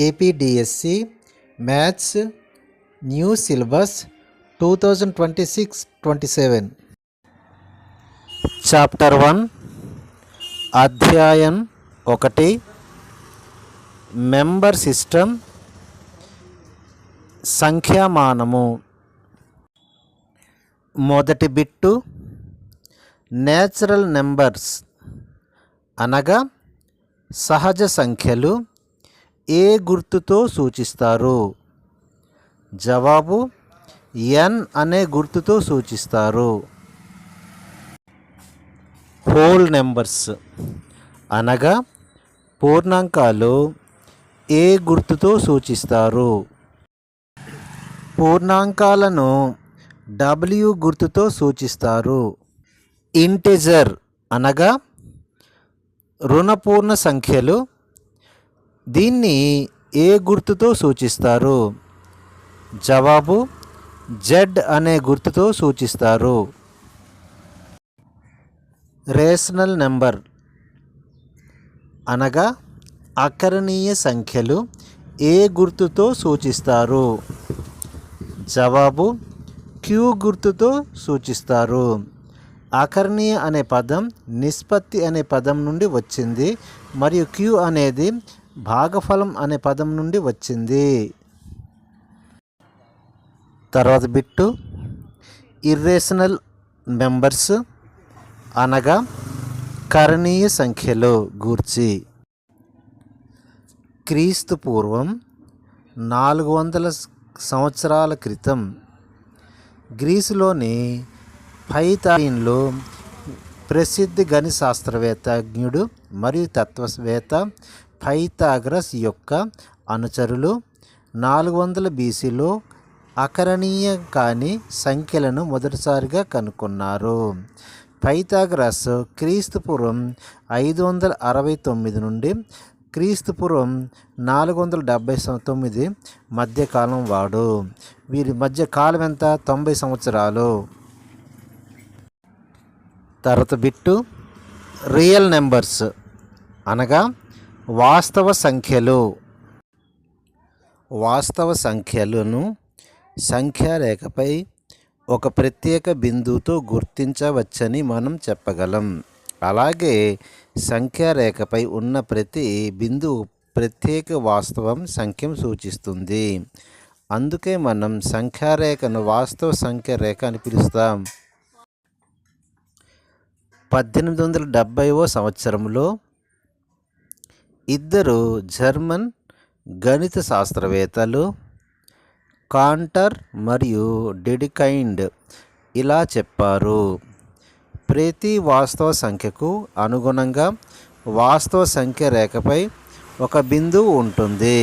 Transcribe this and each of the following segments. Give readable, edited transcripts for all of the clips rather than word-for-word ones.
APDSC maths new syllabus 2026-27 chapter 1 అధ్యాయం 1 member system సంఖ్యామానము. మొదటి bit natural numbers అనగా సహజ సంఖ్యలు ఏ గుర్తుతో సూచిస్తారు? జవాబు ఎన్ అనే గుర్తుతో సూచిస్తారు. హోల్ నెంబర్స్ అనగా పూర్ణాంకాలు ఏ గుర్తుతో సూచిస్తారు? పూర్ణాంకాలను డబ్ల్యూ గుర్తుతో సూచిస్తారు. ఇంటిజర్ అనగా రుణపూర్ణ సంఖ్యలు దీన్ని ఏ గుర్తుతో సూచిస్తారు? జవాబు జెడ్ అనే గుర్తుతో సూచిస్తారు. రేషనల్ నెంబర్ అనగా అకరణీయ సంఖ్యలు ఏ గుర్తుతో సూచిస్తారు? జవాబు క్యూ గుర్తుతో సూచిస్తారు. అకరణీయ అనే పదం నిష్పత్తి అనే పదం నుండి వచ్చింది మరియు క్యూ అనేది భాగఫలం అనే పదం నుండి వచ్చింది. తర్వాత బిట్టు ఇర్రేషనల్ నెంబర్స్ అనగా కరణీయ సంఖ్యలు గూర్చి. క్రీస్తు పూర్వం 400 సంవత్సరాల క్రితం గ్రీసులోని పైథాగరస్లో ప్రసిద్ధ గణిత శాస్త్రవేత్తజ్ఞుడు మరియు తత్వవేత్త పైథాగరస్ యొక్క అనుచరులు 400 BCలో అకరణీయ కాని సంఖ్యలను మొదటిసారిగా కనుగొన్నారు. పైథాగరస్ క్రీస్తుపూర్వం 569 నుండి క్రీస్తుపూర్వం 479 మధ్యకాలం వాడు. వీరి మధ్య కాలం ఎంత? 90 సంవత్సరాలు. తర్వాత బిట్టు రియల్ నెంబర్స్ అనగా వాస్తవ సంఖ్యలు. వాస్తవ సంఖ్యలను సంఖ్యారేఖపై ఒక ప్రత్యేక బిందువుతో గుర్తించవచ్చని మనం చెప్పగలం. అలాగే సంఖ్యారేఖపై ఉన్న ప్రతి బిందువు ప్రత్యేక వాస్తవం సంఖ్యను సూచిస్తుంది. అందుకే మనం సంఖ్యారేఖను వాస్తవ సంఖ్యారేఖ అని పిలుస్తాం. 1870వ సంవత్సరంలో ఇద్దరు జర్మన్ గణిత శాస్త్రవేత్తలు కాంటర్ మరియు డెడికైండ్ ఇలా చెప్పారు: ప్రతి వాస్తవ సంఖ్యకు అనుగుణంగా వాస్తవ సంఖ్య రేఖపై ఒక బిందువు ఉంటుంది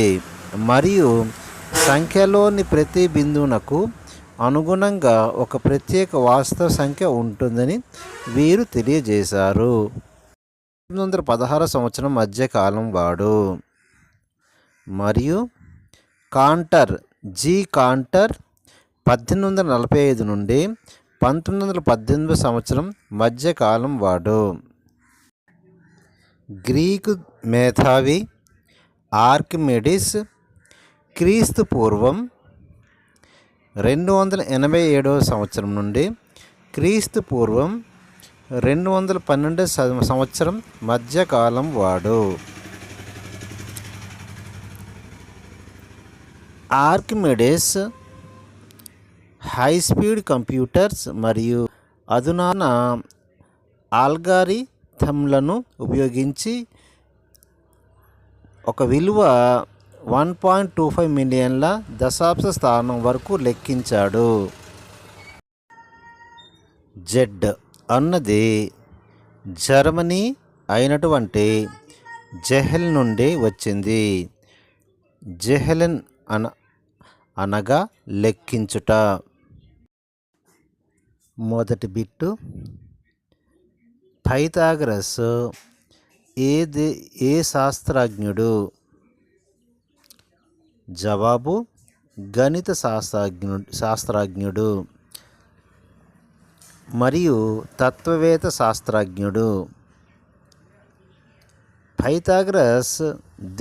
మరియు సంఖ్యలోని ప్రతి బిందువునకు అనుగుణంగా ఒక ప్రత్యేక వాస్తవ సంఖ్య ఉంటుందని వీరు తెలియజేశారు. 1916 సంవత్సరం మధ్యకాలం వాడు. మరియు కాంటర్ కాంటర్ 1845 నుండి 1918 సంవత్సరం మధ్యకాలం వాడు. గ్రీకు మేధావి ఆర్కిమెడిస్ క్రీస్తు పూర్వం 287 సంవత్సరం నుండి క్రీస్తు పూర్వం 212 సంవత్సరం మధ్యకాలం వాడు. ఆర్కిమెడిస్ హై స్పీడ్ కంప్యూటర్స్ మరియు అధునాతన ఆల్గారిథమ్లను ఉపయోగించి ఒక విలువ 1.25 మిలియన్ల దశాంశ స్థానం వరకు లెక్కించాడు. జెడ్ అన్నది జర్మనీ అయినటువంటి జెహెల్ నుండి వచ్చింది. జెహెలెన్ అనగా లెక్కించుట. మొదటి బిట్టు పైథాగరస్ ఏ శాస్త్రజ్ఞుడు? జవాబు గణిత శాస్త్రజ్ఞుడు మరియు తత్వవేత్త శాస్త్రజ్ఞుడు. పైథాగరస్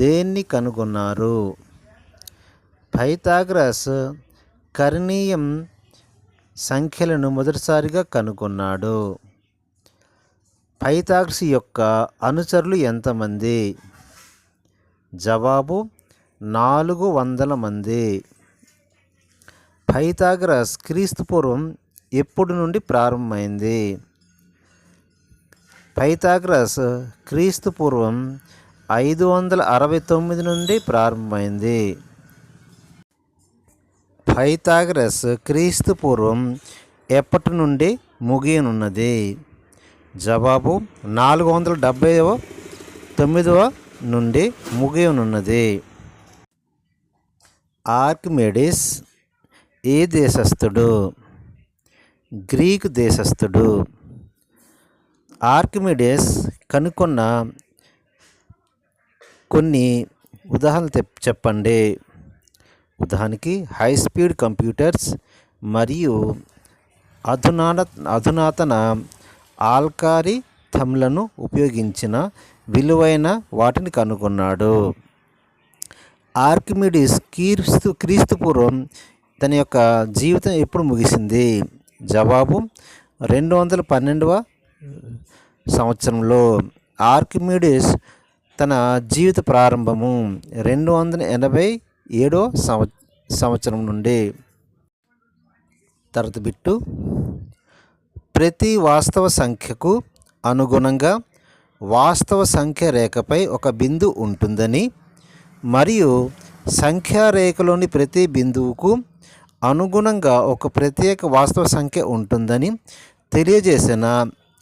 దేన్ని కనుగొన్నారు? పైథాగరస్ కర్ణీయం సంఖ్యలను మొదటిసారిగా కనుగొన్నాడు. పైథాగరస్ యొక్క అనుచరులు ఎంతమంది? జవాబు 400 మంది. పైథాగరస్ క్రీస్తుపూర్వం ఎప్పుడు నుండి ప్రారంభమైంది? పైథాగరస్ క్రీస్తుపూర్వం 569 నుండి ప్రారంభమైంది. పైథాగరస్ క్రీస్తుపూర్వం ఎప్పటి నుండి ముగియనున్నది? జవాబు 479 నుండి ముగియనున్నది. ఆర్కిమెడిస్ ఏ దేశస్థుడు? గ్రీకు దేశస్థుడు. ఆర్కిమెడిస్ కనుగొన్న కొన్ని ఉదాహరణలు చెప్పండి. ఉదాహరణకి హై స్పీడ్ కంప్యూటర్స్ మరియు అధునాతన ఆల్గారిథమ్లను ఉపయోగించిన విలువైన వాటిని కనుగొన్నాడు. ఆర్కిమెడిస్ క్రీస్తుపూర్వం తన యొక్క జీవితం ఎప్పుడు ముగిసింది? జవాబు 212వ సంవత్సరంలో. ఆర్కిమెడిస్ తన జీవిత ప్రారంభము 287వ సంవత్సరం నుండి. తర్వాత బిట్టు, ప్రతి వాస్తవ సంఖ్యకు అనుగుణంగా వాస్తవ సంఖ్య రేఖపై ఒక బిందువు ఉంటుందని మరియు సంఖ్యారేఖలోని ప్రతి బిందువుకు అనుగుణంగా ఒక ప్రత్యేక వాస్తవ సంఖ్య ఉంటుందని తెలియజేసిన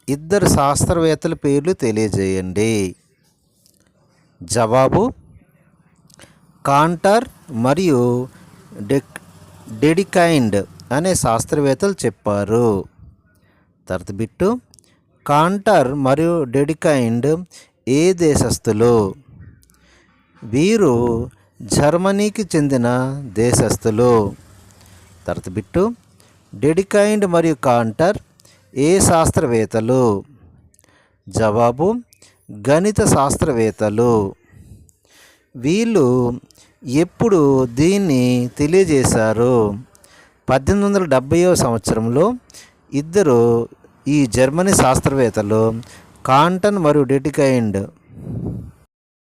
ఇద్దరు శాస్త్రవేత్తల పేర్లు తెలియజేయండి. జవాబు కాంటర్ మరియు డెడికైండ్ అనే శాస్త్రవేత్తలు చెప్పారు. తర్వాత బిట్టు, కాంటర్ మరియు డెడికైండ్ ఏ దేశస్థులు? వీరు జర్మనీకి చెందిన దేశస్థులు. తర్వాత బిట్టు, డెడికైండ్ మరియు కాంటర్ ఏ శాస్త్రవేత్తలు? జవాబు గణిత శాస్త్రవేత్తలు. వీళ్ళు ఎప్పుడు దీన్ని తెలియజేశారు? 1870వ సంవత్సరంలో ఇద్దరు ఈ జర్మనీ శాస్త్రవేత్తలు కాంటర్ మరియు డెడికైండ్